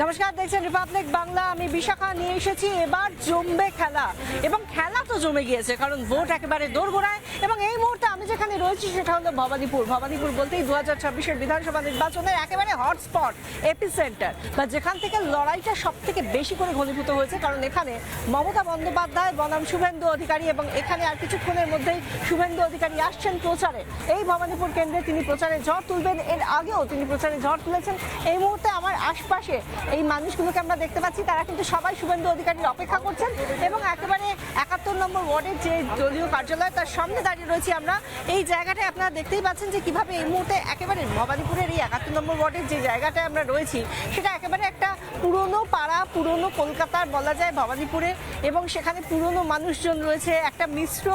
নমস্কার, দেখছেন রিপাবলিক বাংলা। আমি বিশাখা নিয়ে এসেছি এবার জমবে খেলা, এবং খেলা তো জমে গিয়েছে কারণ ভোট একেবারে দোরগোড়ায়। এবং এই মুহূর্তে আমি যেখানে রয়েছি সেটা হলো ভবানীপুর বলতেই 2026-এর বিধানসভা নির্বাচনের একেবারে হটস্পট, এপিসেন্টার, বা যেখান থেকে লড়াইটা সব থেকে বেশি করে ঘনীভূত হয়েছে। কারণ এখানে মমতা বন্দ্যোপাধ্যায় বনাম শুভেন্দু অধিকারী, এবং এখানে আর কিছুক্ষণের মধ্যেই শুভেন্দু অধিকারী আসছেন প্রচারে। এই ভবানীপুর কেন্দ্রে তিনি প্রচারে ঝড় তুলবেন, এর আগেও তিনি প্রচারে ঝড় তুলেছেন। এই মুহূর্তে আমার আশপাশে এই মানুষগুলোকে আমরা দেখতে পাচ্ছি, তারা কিন্তু সবাই শুভেন্দু অধিকারীর অপেক্ষা করছেন। এবং একেবারে 71 নম্বর ওয়ার্ডের যে দলীয় কার্যালয়, তার সামনে দাঁড়িয়ে রয়েছি আমরা। এই জায়গাটায় আপনারা দেখতেই পাচ্ছেন যে কিভাবে এই মুহূর্তে একেবারে ভবানীপুরের এই 71 নম্বর ওয়ার্ডের যে জায়গাটায় আমরা রয়েছি সেটা একেবারে একটা পুরনো পাড়া, পুরনো কলকাতার বলা যায় ভবানীপুরে। এবং সেখানে পুরনো মানুষজন রয়েছে, একটা মিশ্র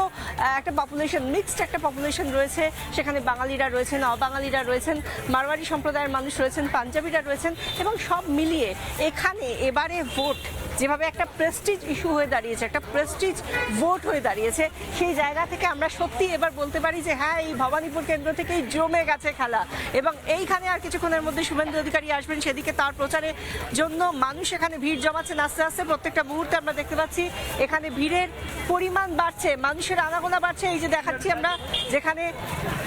একটা পপুলেশন, মিক্সড একটা পপুলেশন রয়েছে। সেখানে বাঙালিরা রয়েছেন, অবাঙালিরা রয়েছেন, মারওয়াড়ি সম্প্রদায়ের মানুষ রয়েছেন, পাঞ্জাবিরা রয়েছেন, এবং সব মিলিয়ে এখানে এবারে ভোট যেভাবে একটা প্রেস্টিজ ইস্যু হয়ে দাঁড়িয়েছে, একটা প্রেস্টিজ ভোট হয়ে দাঁড়িয়েছে, সেই জায়গা থেকে আমরা সত্যি এবার বলতে পারি যে হ্যাঁ, এই ভবানীপুর কেন্দ্র থেকেই জমে গেছে খেলা। এবং এইখানে আর কিছুক্ষণের মধ্যে শুভেন্দু অধিকারী আসবেন, সেদিকে তার প্রচারের জন্য মানুষ এখানে ভিড় জমাচ্ছেন আস্তে আস্তে। প্রত্যেকটা মুহূর্তে আমরা দেখতে পাচ্ছি এখানে ভিড়ের পরিমাণ বাড়ছে, মানুষের আনাগোনা বাড়ছে। এই যে দেখাচ্ছি আমরা, যেখানে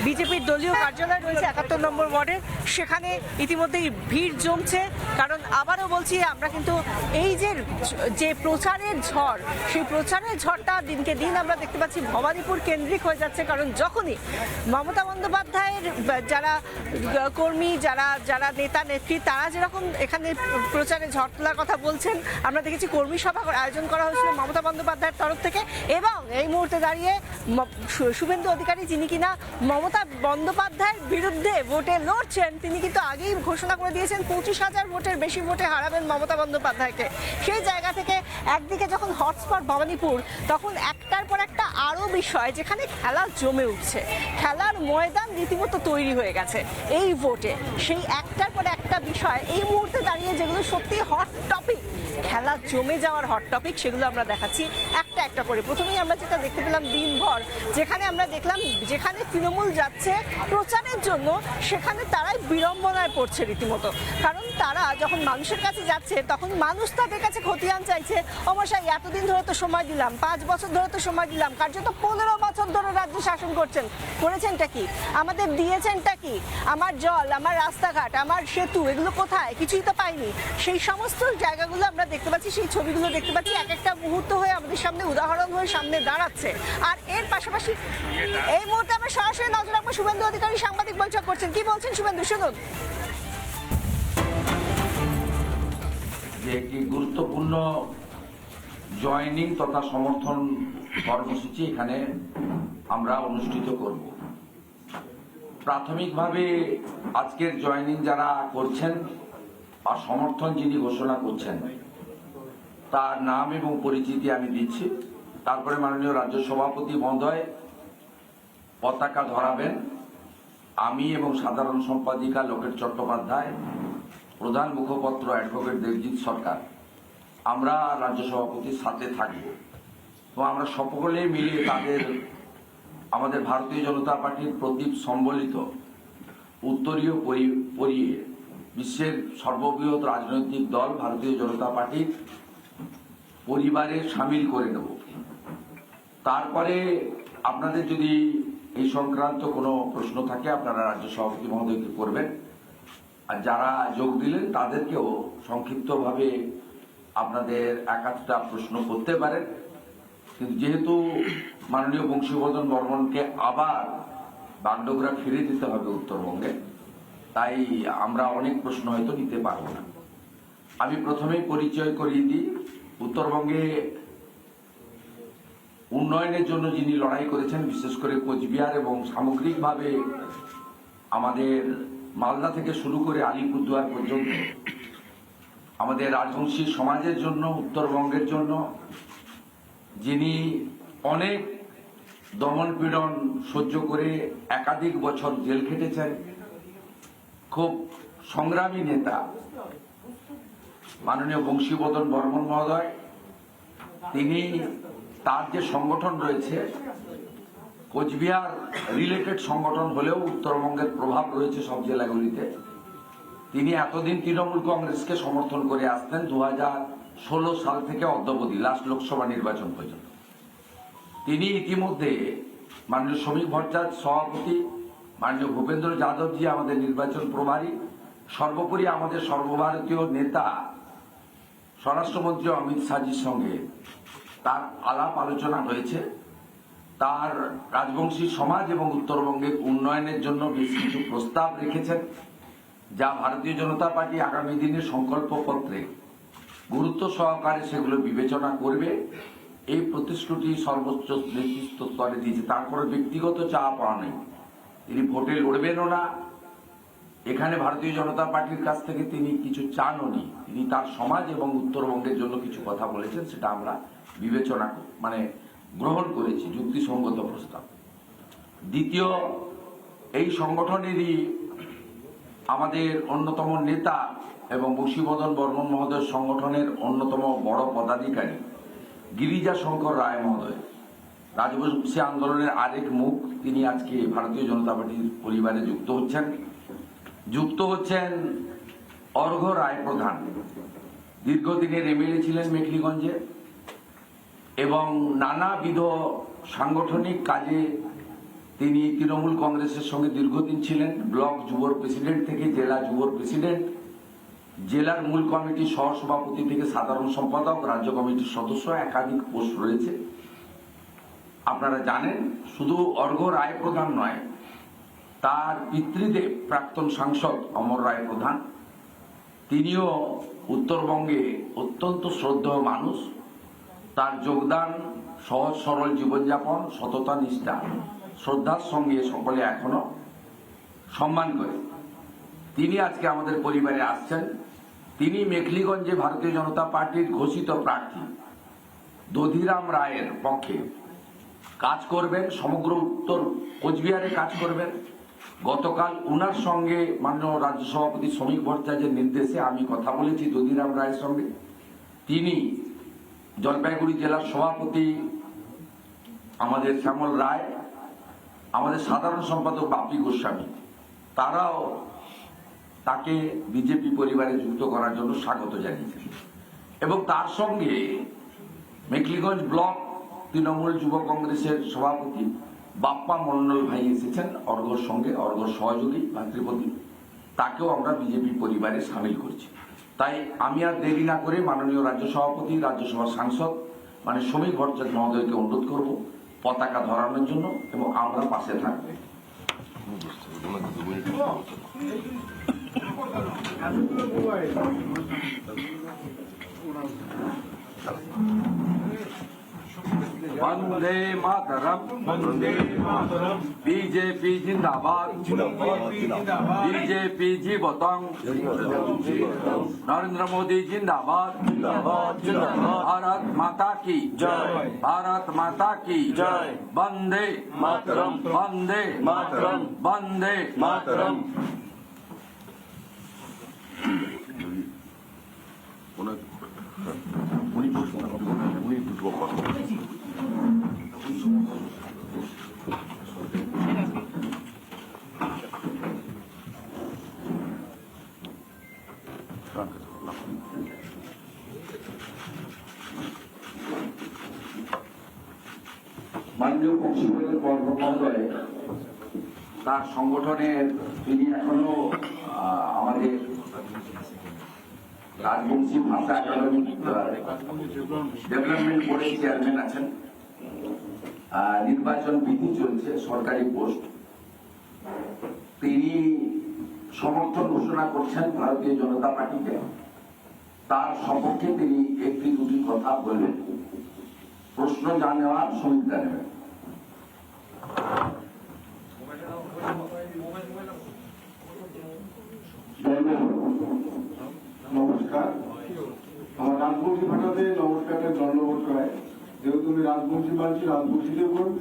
বিজেপির দলীয় কার্যালয় রয়েছে 71 নম্বর ওয়ার্ডের, সেখানে ইতিমধ্যেই ভিড় জমছে। কারণ আবারও বলছি, আমরা কিন্তু এই যে প্রচারের ঝড়, সেই প্রচারের ঝড়টা দিনকে দিন আমরা দেখতে পাচ্ছি ভবানীপুর কেন্দ্রিক হয়ে যাচ্ছে। কারণ যখনই মমতা বন্দ্যোপাধ্যায়ের যারা কর্মী, যারা নেতা নেত্রী, তারা যেরকম এখানে প্রচারে ঝড় তোলার কথা বলছেন, আমরা দেখেছি কর্মী সভা আয়োজন করা হয়েছিল মমতা বন্দ্যোপাধ্যায়ের তরফ থেকে। এবং এই মুহূর্তে দাঁড়িয়ে শুভেন্দু অধিকারী, যিনি কিনা মমতা বন্দ্যোপাধ্যায়ের বিরুদ্ধে ভোটে লড়ছেন, তিনি কিন্তু আগেই ঘোষণা করে দিয়েছেন 25,000 ভোটের বেশি ভোটে হারাবেন মমতা বন্দ্যোপাধ্যায়কে। সেই জায়গা থেকে একদিকে যখন হটস্পট ভবানীপুর, তখন একটার পর একটা আরও বিষয় যেখানে খেলা জমে উঠছে, খেলার ময়দান রীতিমতো তৈরি হয়ে গেছে এই ভোটে। সেই একটার পর একটা বিষয় এই মুহূর্তে দাঁড়িয়ে যেগুলো সত্যি হট টপিক, খেলা জমে যাওয়ার হট টপিক, সেগুলো আমরা দেখাচ্ছি একটা একটা করে। প্রথমেই আমরা যেটা দেখতে পেলাম দিনভর, যেখানে আমরা দেখলাম যেখানে তৃণমূল যাচ্ছে প্রচারের জন্য, সেখানে তারাই বিড়ম্বনায় পড়ছে রীতিমতো। কারণ তারা যখন মানুষের কাছে যাচ্ছে, তখন মানুষ তাদের কাছে খতিয়ান চাইছে। অবশ্যই এতদিন ধরে তো সময় দিলাম, 5 বছর ধরে তো সময় দিলাম, কার্যত 15 বছর ধরে রাজ্য শাসন করেছেনটা কি, আমাদের দিয়েছেনটা কি, আমার জল, আমার রাস্তাঘাট, আমার সেতু, এগুলো কোথায়? কিছুই তো পাইনি। সেই সমস্ত জায়গাগুলো আমরা দেখতে পাচ্ছি, সেই ছবিগুলো দেখতে পাচ্ছি, এক একটা মুহূর্ত হয়ে আমাদের সামনে উদাহরণ হয়ে সামনে দাঁড়াচ্ছে। আর এর পাশাপাশি এই মুহূর্তে আমরা সরাসরি নজর রাখবো শুভেন্দু অধিকারী সাংবাদিক বৈঠক করছেন। কি বলছেন শুভেন্দু, শুনুন। যে একটি গুরুত্বপূর্ণ জয়েনিং তথা সমর্থন কর্মসূচি এখানে আমরা অনুষ্ঠিত করব। প্রাথমিকভাবে আজকের জয়েনিং যারা করছেন বা সমর্থন যিনি ঘোষণা করছেন, তার নাম এবং পরিচিতি আমি দিচ্ছি। তারপরে মাননীয় রাজ্য সভাপতি মহোদয় পতাকা ধরাবেন। আমি এবং সাধারণ সম্পাদিকা লোকেট চট্টোপাধ্যায়, প্রধান মুখপত্র অ্যাডভোকেট দেবজিৎ সরকার, আমরা রাজ্য সভাপতির সাথে থাকব। তো আমরা সকলে মিলে আমাদের ভারতীয় জনতা পার্টির প্রদীপ সম্বলিত উত্তরীয় পরিয়ে বিশ্বের সর্ববৃহৎ রাজনৈতিক দল ভারতীয় জনতা পার্টির পরিবারে সামিল করে নেব। তারপরে আপনাদের যদি এই সংক্রান্ত কোনো প্রশ্ন থাকে, আপনারা রাজ্য সভাপতি মহোদয়কে করবেন। আর যারা যোগ দিলেন তাদেরকেও সংক্ষিপ্তভাবে আপনাদের একাধটা প্রশ্ন করতে পারেন। কিন্তু যেহেতু মাননীয় বংশীবর্ধন বর্মনকে আবার বাগডোগরা ফিরে দিতে হবে উত্তরবঙ্গে, তাই আমরা অনেক প্রশ্ন হয়তো নিতে পারব না। আমি প্রথমেই পরিচয় করিয়ে দিই। উত্তরবঙ্গে উন্নয়নের জন্য যিনি লড়াই করেছেন, বিশেষ করে কোচবিহার এবং সামগ্রিকভাবে আমাদের মালদা থেকে শুরু করে আলিপুরদুয়ার পর্যন্ত আমাদের রাজবংশী সমাজের জন্য, উত্তরবঙ্গের জন্য যিনি অনেক দমন পীড়ন সহ্য করে একাধিক বছর জেল খেটেছেন, খুব সংগ্রামী নেতা মাননীয় বংশীবর্ধন বর্মন মহোদয়, তিনি তার যে সংগঠন রয়েছে কোচবিহার রিলেটেড সংগঠন হলেও উত্তরবঙ্গের প্রভাব রয়েছে সব জেলাগুলিতে, তিনি এতদিন তৃণমূল কংগ্রেসকে সমর্থন করে আসতেন 2016 সাল থেকে অদ্যাবধি লাস্ট লোকসভা নির্বাচন পর্যন্ত। তিনি ইতিমধ্যে মাননীয় শ্রমিক ভট্টাচার্য সভাপতি, মাননীয় ভূপেন্দ্র যাদবজি আমাদের নির্বাচন প্রভারী, সর্বোপরি আমাদের সর্বভারতীয় নেতা স্বরাষ্ট্রমন্ত্রী অমিত শাহজির সঙ্গে তার আলাপ আলোচনা হয়েছে। তার রাজবংশী সমাজ এবং উত্তরবঙ্গের উন্নয়নের জন্য বেশ কিছু প্রস্তাব রেখেছেন, যা ভারতীয় জনতা পার্টি আগামী দিনের সংকল্পপত্রে গুরুত্ব সহকারে সেগুলো বিবেচনা করবে। এই প্রতিশ্রুতি সর্বোচ্চ নেতৃত্ব স্তরে দিয়েছে। তারপরে ব্যক্তিগত চাওয়া পাওয়া নেই, তিনি ভোটে লড়বেনও না। এখানে ভারতীয় জনতা পার্টির কাছ থেকে তিনি কিছু চানও নি। তিনি তার সমাজ এবং উত্তরবঙ্গের জন্য কিছু কথা বলেছেন, সেটা আমরা বিবেচনা গ্রহণ করেছি, যুক্তিসঙ্গত প্রস্তাব। দ্বিতীয়, এই সংগঠনেরই আমাদের অন্যতম নেতা এবং বশীবদন বর্মন মহোদয় সংগঠনের অন্যতম বড় পদাধিকারী গিরিজা শঙ্কর রায় মহোদয়, রাজবংশী আন্দোলনের আরেক মুখ, তিনি আজকে ভারতীয় জনতা পার্টির পরিবারে যুক্ত হচ্ছেন। অর্ঘ্য রায় প্রধান দীর্ঘদিনের এমএলএ ছিলেন মেখলিগঞ্জে এবং নানাবিধ সাংগঠনিক কাজে তিনি তৃণমূল কংগ্রেসের সঙ্গে দীর্ঘদিন ছিলেন। ব্লক যুবর প্রেসিডেন্ট থেকে জেলা যুবর প্রেসিডেন্ট, জেলার মূল কমিটির সহসভাপতি থেকে সাধারণ সম্পাদক, রাজ্য কমিটির সদস্য, একাধিক পোস্ট রয়েছে। আপনারা জানেন, শুধু অর্ঘ্য রায় প্রধান নয়, তার পিতৃদেব প্রাক্তন সাংসদ অমর রায় প্রধান, তিনিও উত্তরবঙ্গে অত্যন্ত শ্রদ্ধেয় মানুষ। তার যোগদান, সহজ সরল জীবনযাপন, সততা নিষ্ঠা শ্রদ্ধার সঙ্গে সকলে এখনো সম্মান করে। তিনি আজকে আমাদের পরিবারে আসছেন। তিনি মেখলিগঞ্জে ভারতীয় জনতা পার্টির ঘোষিত প্রার্থী দধিরাম রায়ের পক্ষে কাজ করবেন, সমগ্র উত্তর কোচবিহারে কাজ করবেন। গতকাল উনার সঙ্গে মাননীয় রাজ্য সভাপতি শ্রমিক ভট্টাচার্যের নির্দেশে আমি কথা বলেছি দধিরাম রায়ের সঙ্গে। তিনি জলপাইগুড়ি জেলার সভাপতি আমাদের শ্যামল রায়, আমাদের সাধারণ সম্পাদক বাপি গোস্বামী, তারাও তাকে বিজেপি পরিবারে যুক্ত করার জন্য স্বাগত জানিয়েছেন। এবং তার সঙ্গে মেখলিগঞ্জ ব্লক তৃণমূল যুব কংগ্রেসের সভাপতি বাপ্পা মন্ডল ভাই এসেছেন অর্ঘ্যর সঙ্গে, অর্ঘ্যর সহযোগী ভাতৃপতি, তাকেও আমরা বিজেপি পরিবারে সামিল করছি। তাই আমি আর দেরি না করে মাননীয় রাজ্য সভাপতি, রাজ্যসভার সাংসদ মানে শ্রমিক ভট্টাচার্য মহোদয়কে অনুরোধ করব পতাকা ধরানোর জন্য এবং আমরা পাশে থাকব। वंदे मातरम, वंदे मातरम, बीजेपी जिंदाबाद, बीजेपी जीवतंग, नरेंद्र मोदी जिंदाबाद, भारत माता की जय, भारत माता की जय, वंदे मातरम, वंदे मातरम, वंदे मातरम। মাননীয় বংশীবদন বর্মন মহোদয় তার সংগঠনের, তিনি এখনো আমাদের রাজবংশী ভাষা একাডেমি ডেভেলপমেন্ট বোর্ডের চেয়ারম্যান আছেন। নির্বাচন বিধি চলছে, সরকারি পোস্ট। তিনি সমর্থন ঘোষণা করছেন ভারতীয় জনতা পার্টিকে। তার সপক্ষে তিনি একটি দুটি কথা বলবেন, প্রশ্ন যা নেওয়ার সুবিধা নেবেন। নমস্কার, আমার রাজবংশী ভাষাতে নমস্কারের দণ্ডবোধ করায়। যেহেতু আমি রাজবংশী বলছি, রাজবংশীতে করুন,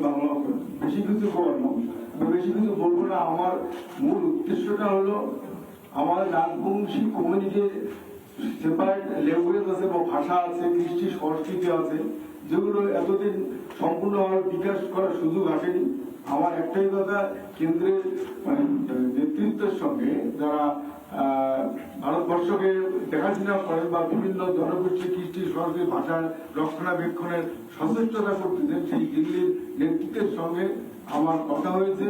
বাংলা করুন। বেশি কিছু করবো, বেশি কিছু বলবো না। আমার মূল উদ্দেশ্যটা হলো আমার রাজবংশী কমিউনিটির সেপারেট ল্যাঙ্গুয়েজ আছে বা ভাষা আছে, কৃষ্টি সংস্কৃতি আছে, যেগুলো এতদিন সম্পূর্ণভাবে বিকাশ করার সুযোগ আসেনি। আমার একটাই কথা, কেন্দ্রের নেতৃত্ব নেতৃত্বের সঙ্গে যারা ভারতবর্ষকে দেখাশোনা করেন বা বিভিন্ন জনগোষ্ঠী কৃষ্টি সংস্কৃতি ভাষার রক্ষণাবেক্ষণের সচেষ্টতা করতেছেন, সেই দিল্লির নেতৃত্বের সঙ্গে আমার কথা হয়েছে।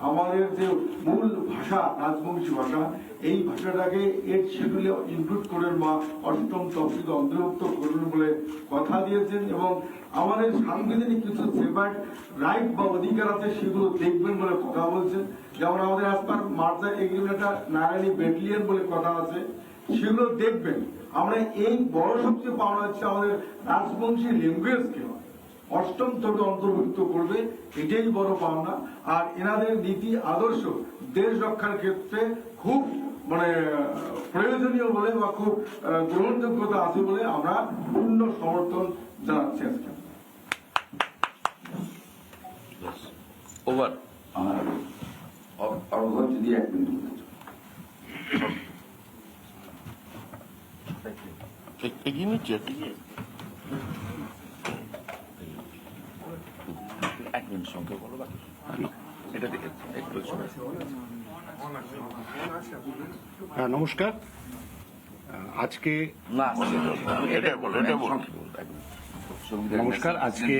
আমাদের যে মূল ভাষা রাজবংশী ভাষা, এই ভাষাটাকে এর শিডিউলে ইনক্লুড করেন বা অষ্টম তফসিলে অন্তর্ভুক্ত করবেন বলে কথা দিয়েছেন, এবং আমাদের সাংবিধানিক কিছু সেপারেট রাইট বা অধিকার আছে সেগুলো দেখবেন বলে কথা বলছেন। যেমন আমাদের আজকাল মার্জার এগ্রিমেন্ট নারায়ণী ব্যাটালিয়ন বলে কথা আছে, সেগুলো দেখবেন। আমরা এই বড় সবচেয়ে পাওয়া হচ্ছে আমাদের রাজবংশী ল্যাঙ্গুয়েজকে অষ্টম তলে অন্তর্ভুক্ত করবে, এটাই বড় পাওনা। আর এনাদের নীতি আদর্শ দেশ রক্ষার ক্ষেত্রে খুব প্রয়োজনীয় বলে বা খুব গ্রহণযোগ্যতা আছে বলে আমরা পূর্ণ সমর্থন জানাচ্ছি আজকে। ওভার যদি 1 মিনিট এগিয়ে নিচ্ছে সংখ্যা বলো বাকি এটা দেখে একটু নমস্কার। আজকে নমস্কার। আজকে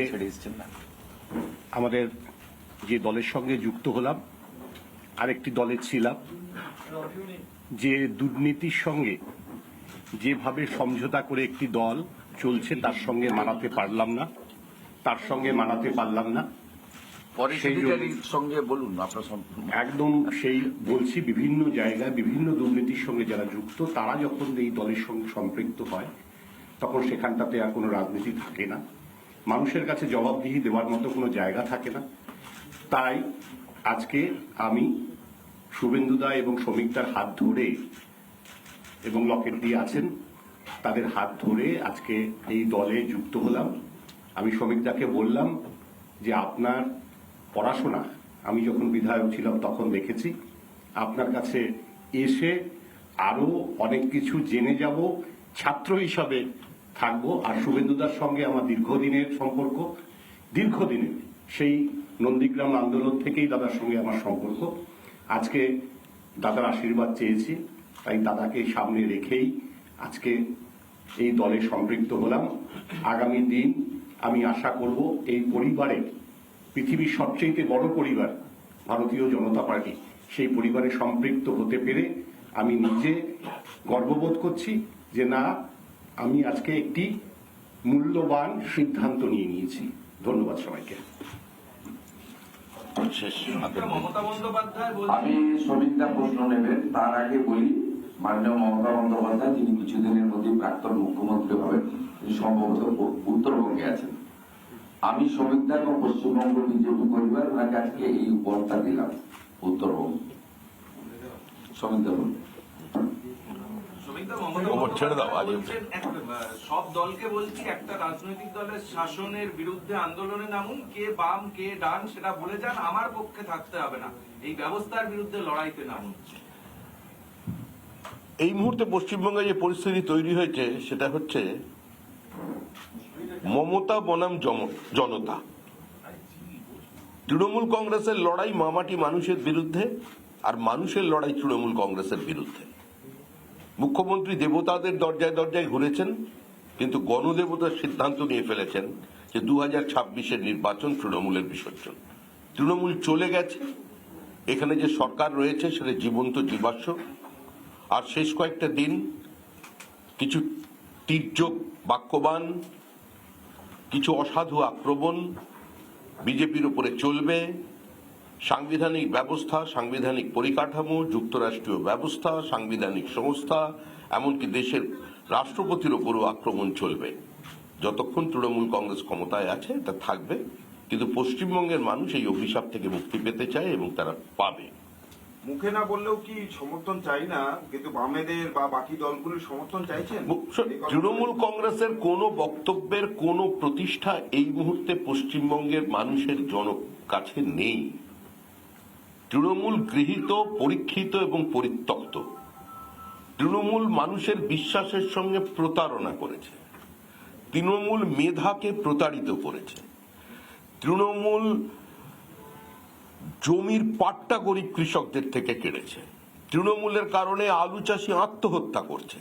আমাদের যে দলের সঙ্গে যুক্ত হলাম, আরেকটি দলে ছিলাম, যে দুর্নীতির সঙ্গে যেভাবে সমঝোতা করে একটি দল চলছে তার সঙ্গে মানাতে পারলাম না। সঙ্গে বলুন আপনার একদম সেই বলছি, বিভিন্ন জায়গায় বিভিন্ন দুর্নীতির সঙ্গে যারা যুক্ত তারা যখন এই দলের সঙ্গে সম্পৃক্ত হয় তখন সেখানটাতে আর কোনো রাজনীতি থাকে না, মানুষের কাছে জবাবদিহি দেওয়ার মতো কোনো জায়গা থাকে না। তাই আজকে আমি শুভেন্দুদা এবং শ্রমিকদার হাত ধরে, এবং লকেট দিয়ে আছেন, তাদের হাত ধরে আজকে এই দলে যুক্ত হলাম। আমি শ্রমিকদাকে বললাম যে আপনার পড়াশোনা আমি যখন বিধায়ক ছিলাম তখন দেখেছি, আপনার কাছে এসে আরো অনেক কিছু জেনে যাব, ছাত্র হিসাবে থাকবো। আর শুভেন্দুদার সঙ্গে আমার দীর্ঘদিনের সম্পর্ক, দীর্ঘদিনের সেই নন্দীগ্রাম আন্দোলন থেকেই দাদার সঙ্গে আমার সম্পর্ক। আজকে দাদার আশীর্বাদ চেয়েছি, তাই দাদাকে সামনে রেখেই আজকে এই দলে সম্পৃক্ত হলাম। আগামী দিন আমি আশা করব এই পরিবারে, পৃথিবীর সবচেয়ে বড় পরিবার ভারতীয় জনতা পার্টি, সেই পরিবারে সম্পৃক্ত হতে পেরে আমি নিজে গর্ববোধ করছি যে না, আমি আজকে একটি মূল্যবান সিদ্ধান্ত নিয়েছি। ধন্যবাদ সবাইকে। আমি শ্রমিকদা প্রশ্ন নেবেন, তার আগে বলি মাননীয় মমতা বন্দ্যোপাধ্যায়, যিনি কিছুদিনের মধ্যে প্রাক্তন মুখ্যমন্ত্রী হবেন, তিনি সম্ভবত উত্তরবঙ্গে আছেন। আমি শ্রমিকদা এবং পশ্চিমবঙ্গ বিজেপি পরিবার ওনাকে আজকে এই উপহারটা দিলাম উত্তরবঙ্গ। শ্রমিকদা বলুন। ছেড়ে দাও। সব দলকে বলছি একটা রাজনৈতিক দলের শাসনের বিরুদ্ধে আন্দোলনে নামুন, কে বাম কে ডান সেটা বলে যান, আমার পক্ষে থাকতে হবে না, এই ব্যবস্থার বিরুদ্ধে লড়াইতে নামুন। এই মুহূর্তে পশ্চিমবঙ্গে যে পরিস্থিতি তৈরি হয়েছে সেটা হচ্ছে মমতা বনাম জনতা। তৃণমূল কংগ্রেসের লড়াই মামাটি মানুষের বিরুদ্ধে, আর মানুষের লড়াই তৃণমূল কংগ্রেসের বিরুদ্ধে। মুখ্যমন্ত্রী দেবতাদের দরজায় দরজায় ঘুরেছেন, কিন্তু গণদেবতার সিদ্ধান্ত নিয়ে ফেলেছেন যে 2026-এর নির্বাচন তৃণমূলের বিসর্জন। তৃণমূল চলে গেছে, এখানে যে সরকার রয়েছে সেটা জীবন্ত জীবাশ্ম। আর শেষ কয়েকটা দিন কিছু তীর্যক বাক্যবান, কিছু অসাধু আক্রমণ বিজেপির উপরে চলবে। সাংবিধানিক ব্যবস্থা, সাংবিধানিক পরিকাঠামো, যুক্তরাষ্ট্রীয় ব্যবস্থা, সাংবিধানিক সংস্থা, এমনকি দেশের রাষ্ট্রপতির উপরও আক্রমণ চলবে। যতক্ষণ তৃণমূল কংগ্রেস ক্ষমতায় আছে তা থাকবে, কিন্তু পশ্চিমবঙ্গের মানুষ এই অভিশাপ থেকে মুক্তি পেতে চায় এবং তারা পাবে। মুখে না বললেও কি সমর্থন চাই না, কিন্তু বামেদের বা বাকি দলগুলির সমর্থন চাইছেন? তৃণমূল কংগ্রেসের কোন বক্তব্যের কোন প্রতিষ্ঠা এই মুহূর্তে পশ্চিমবঙ্গের মানুষের কাছে নেই। তৃণমূল গৃহীত, পরীক্ষিত এবং পরিত্যক্ত। তৃণমূল মানুষের বিশ্বাসের সঙ্গে প্রতারণা করেছে, তৃণমূল মেধাকে প্রতারিত করেছে, তৃণমূল জমির পাট্টা গরিব কৃষকদের থেকে কেড়েছে, তৃণমূলের কারণে আলু চাষি আত্মহত্যা করছে।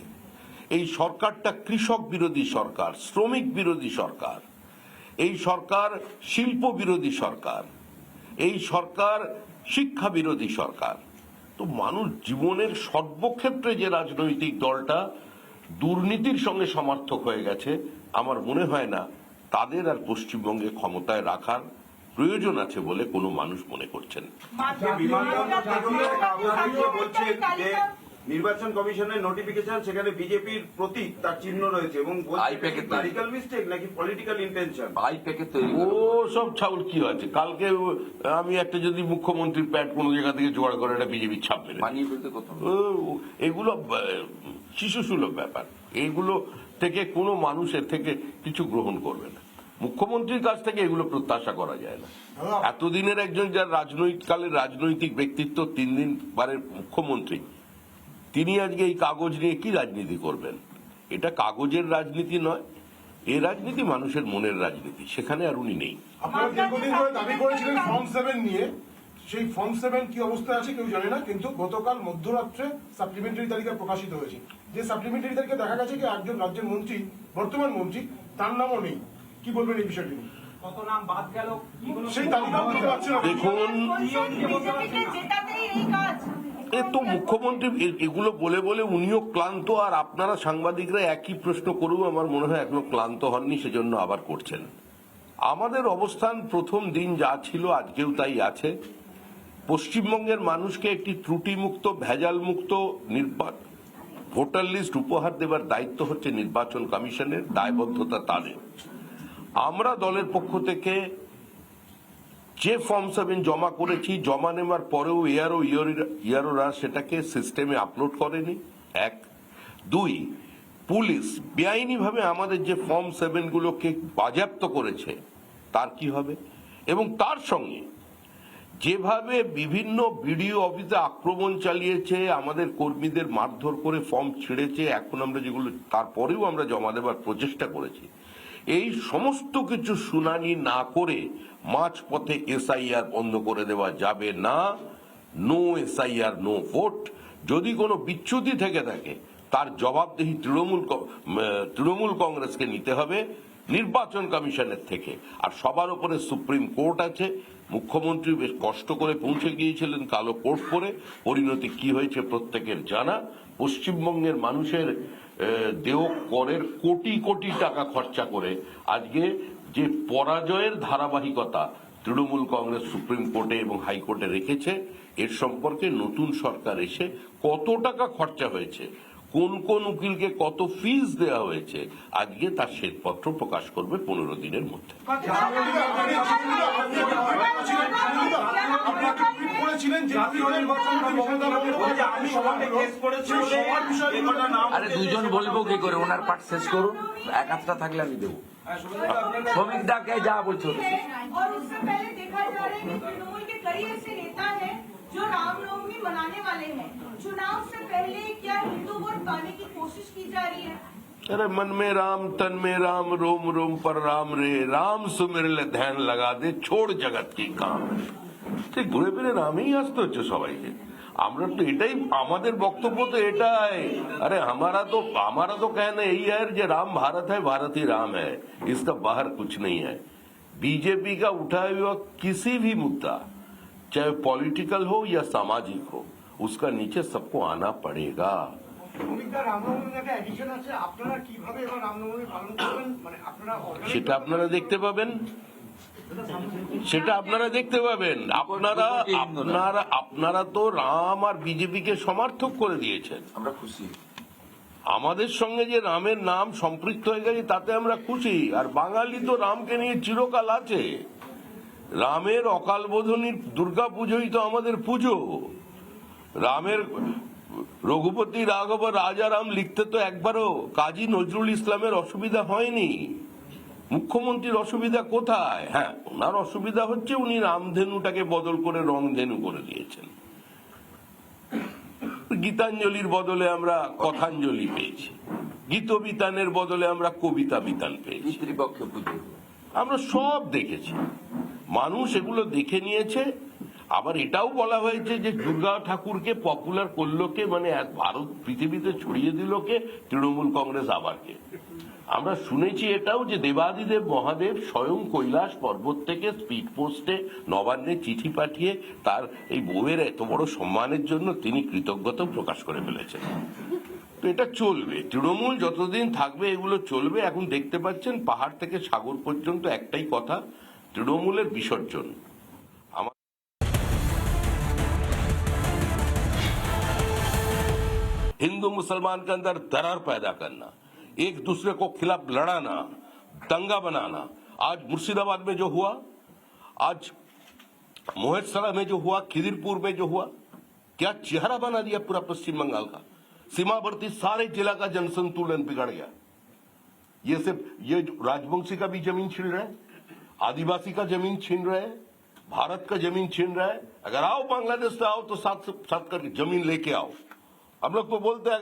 এই সরকারটা কৃষক বিরোধী সরকার, শ্রমিক বিরোধী সরকার, এই সরকার শিল্প বিরোধী সরকার, এই সরকার শিক্ষা বিরোধী সরকার। তো মানুষ জীবনের সর্বক্ষেত্রে যে রাজনৈতিক দলটা দুর্নীতির সঙ্গে সমর্থক হয়ে গেছে, আমার মনে হয় না তাদের আর পশ্চিমবঙ্গে ক্ষমতায় রাখার প্রয়োজন আছে বলে কোনো মানুষ মনে করছেন। বিমানবন্দর থেকে কাগজ দিয়ে বলছেন যে নির্বাচন কমিশনের নোটিফিকেশন, সেখানে বিজেপির প্রতীক, তার চিহ্ন রয়েছে এবং পলিটিক্যাল মিস্টেক নাকি পলিটিক্যাল ইন্টেনশন। ও সব ছাউল কি আছে? কালকে আমি একটা যদি মুখ্যমন্ত্রীর প্যাড কোনো জায়গা থেকে জোগাড় করে একটা বিজেপির ছাপ মেরে এগুলো শিশু সুলভ ব্যাপার। এইগুলো থেকে কোনো মানুষের থেকে কিছু গ্রহণ করবে না। মুখ্যমন্ত্রীর কাছ থেকে এগুলো প্রত্যাশা করা যায় না। এতদিনের একজন যার রাজনৈতিক রাজনৈতিক ব্যক্তিত্ব, 3 দিন বারের মুখ্যমন্ত্রী, তিনি আজকে এই কাগজ নিয়ে কি রাজনীতি করবেন? এটা কাগজের রাজনীতি নয়, এই রাজনীতি মানুষের মনের রাজনীতি। সেখানে আর উনি নেই। আপনারা দীর্ঘদিন ধরে দাবি করেছিলেন ফর্ম 7 নিয়ে, সেই ফর্ম 7 কি অবস্থায় আছে কেউ জানে না, কিন্তু গতকাল মধ্যরাত্রে সাপ্লিমেন্টারি তালিকা প্রকাশিত হয়েছে। যে সাপ্লিমেন্টারি তালিকা দেখা গেছে কি একজন রাজ্যের মন্ত্রী, বর্তমান মন্ত্রী, তার নামও নেই। কি বলবেন এই বিষয়টি নিয়ে? কত নাম বাদ গেল, সেই তালিকা বলতে পারছেন না। দেখুন, এ তো মুখ্যমন্ত্রী এগুলো বলে বলে উনিও ক্লান্ত, আর আপনারা সাংবাদিকরা একই প্রশ্ন করেও আমার মনে হয় এখনো ক্লান্ত হননি, সেজন্য আবার করছেন। আমাদের অবস্থান প্রথম দিন যা ছিল আজকেও তাই আছে। পশ্চিমবঙ্গের মানুষকে একটি ত্রুটিমুক্ত, ভেজালমুক্ত ভোটার লিস্ট উপহার দেবার দায়িত্ব হচ্ছে নির্বাচন কমিশনের, দায়বদ্ধতা তাদের। আমরা দলের পক্ষ থেকে যে ফর্ম 7 জমা করেছি, জমা নেওয়ার পরেও ইয়ারোরা সেটাকে সিস্টেমে আপলোড করেনি, 1। 2, পুলিশ বেআইনিভাবে আমাদের যে ফর্ম 7 গুলোকে বাজেয়াপ্ত করেছে, তার কি হবে? এবং তার সঙ্গে যেভাবে বিভিন্ন বিডিও অফিসে আক্রমণ চালিয়েছে, আমাদের কর্মীদের মারধর করে ফর্ম ছিঁড়েছে, এখন আমরা যেগুলো তারপরেও আমরা জমা দেবার প্রচেষ্টা করেছি, এই সমস্ত কিছু শুনানি না করে মাঝপথে এসআইআর বন্ধ করে দেওয়া যাবে না। No SIR, no vote. যদি কোনো বিচ্যুতি থেকে থাকে তার জবাবদিহি তৃণমূল কংগ্রেসকে নিতে হবে নির্বাচন কমিশনের থেকে। আর সবার উপরে সুপ্রিম কোর্ট আছে। মুখ্যমন্ত্রী বেশ কষ্ট করে পৌঁছে গিয়েছিলেন কালো কোর্ট করে। পরিণতি কি হয়েছে প্রত্যেকের জানা। পশ্চিমবঙ্গের মানুষের দেয় করের কোটি কোটি টাকা খরচা করে আজকে যে পরাজয়ের ধারাবাহিকতা তৃণমূল কংগ্রেস সুপ্রিম কোর্টে এবং হাইকোর্টে রেখেছে, এর সম্পর্কে নতুন সরকার এসে কত টাকা খরচা হয়েছে, কোন কোন উকিলকে কত ফিস দেওয়া হয়েছে, আজকে তার শ্বেতপত্র প্রকাশ করবে 15 দিনের মধ্যে। আরে দুজন বলবো কি করে? ওনার পাঠ শেষ করুন, এক আধটা থাকলে আমি দেবো। শ্রমিক ডাকে যা বলছো। और उससे पहले देखा जा रहा है कि तृणमूल के कई ऐसे नेता हैं जो रामनवमी मनाने वाले हैं। चुनाव से पहले क्या हिंदू वोट पाने की कोशिश की जा रही है? अरे मन में राम, तन में राम, रोम रोम पर राम रे, राम सुमिरले ध्यान लगा दे, छोड़ जगत की काम। ঠিক ঘুরে ফিরে রামেই আসতে হচ্ছে সবাইকে। আমরা তো এটাই, আমাদের বক্তব্য তো এটাই। अरे हमारा तो कहना यही है कि राम भारत है, भारत ही राम है, इसका बाहर कुछ नहीं है। बीजेपी का उठाया हुआ किसी भी मुद्दा, चाहे पॉलिटिकल हो या सामाजिक हो, उसका नीचे सबको आना पड़ेगा। সেটা আপনারা দেখতে পাবেন, আপনারা তো রাম আর বিজেপিকে সমর্থক করে দিয়েছেন। আমরা খুশি। আমাদের সঙ্গে যে রামের নাম সম্পৃক্ত হয়ে গেছে তাতে আমরা খুশি। আর বাঙালি তো রামকে নিয়ে চিরকাল আছে। রামের অকাল বোধনের দুর্গা পুজোই তো আমাদের পুজো। রামের রঘুপতি রাঘব রাজা রাম লিখতে তো একবারও কাজী নজরুল ইসলামের অসুবিধা হয়নি। মুখ্যমন্ত্রীর অসুবিধা কোথায়? হ্যাঁ, ওনার অসুবিধা হচ্ছে উনি রামধেনুটাকে বদল করে রংধেনু করে দিয়েছেন। গীতাঞ্জলির বদলে আমরা কথাঞ্জলি পেয়েছি, গীতবিতানের বদলে আমরা কবিতা বিতান পেয়েছি। আমরা সব দেখেছি, মানুষ এগুলো দেখে নিয়েছে। আবার এটাও বলা হয়েছে যে দুর্গা ঠাকুরকে পপুলার করলো কে, মানে এক ভারত পৃথিবীতে ছড়িয়ে দিল কে, তৃণমূল কংগ্রেস আবারকে। আমরা শুনেছি এটাও যে দেবাদিদেব মহাদেব স্বয়ং কৈলাস পর্বত থেকে স্পিড পোস্টে নবান্নে চিঠি পাঠিয়ে তার এই বউয়ের এত বড় সম্মানের জন্য তিনি কৃতজ্ঞতা প্রকাশ করে ফেলেছেন। তো এটা চলবে, তৃণমূল যতদিন থাকবে এগুলো চলবে। এখন দেখতে পাচ্ছেন পাহাড় থেকে সাগর পর্যন্ত একটাই কথা, তৃণমূলের বিসর্জন। हिंदू मुसलमान के अंदर दरार पैदा करना, एक दूसरे को खिलाफ लड़ाना, दंगा बनाना। आज मुर्शिदाबाद में जो हुआ, आज मोहेतसरा में जो हुआ, खिदिरपुर में जो हुआ, क्या चेहरा बना दिया पूरा पश्चिम बंगाल का। सीमावर्ती सारे जिला का जनसंतुलन बिगड़ गया। ये राजवंशी का भी जमीन छीन रहे हैं, आदिवासी का जमीन छीन रहे हैं, भारत का जमीन छीन रहे हैं। अगर आओ बांग्लादेश से आओ तो साथ करके जमीन लेके आओ। हम लोग को बोलते हैं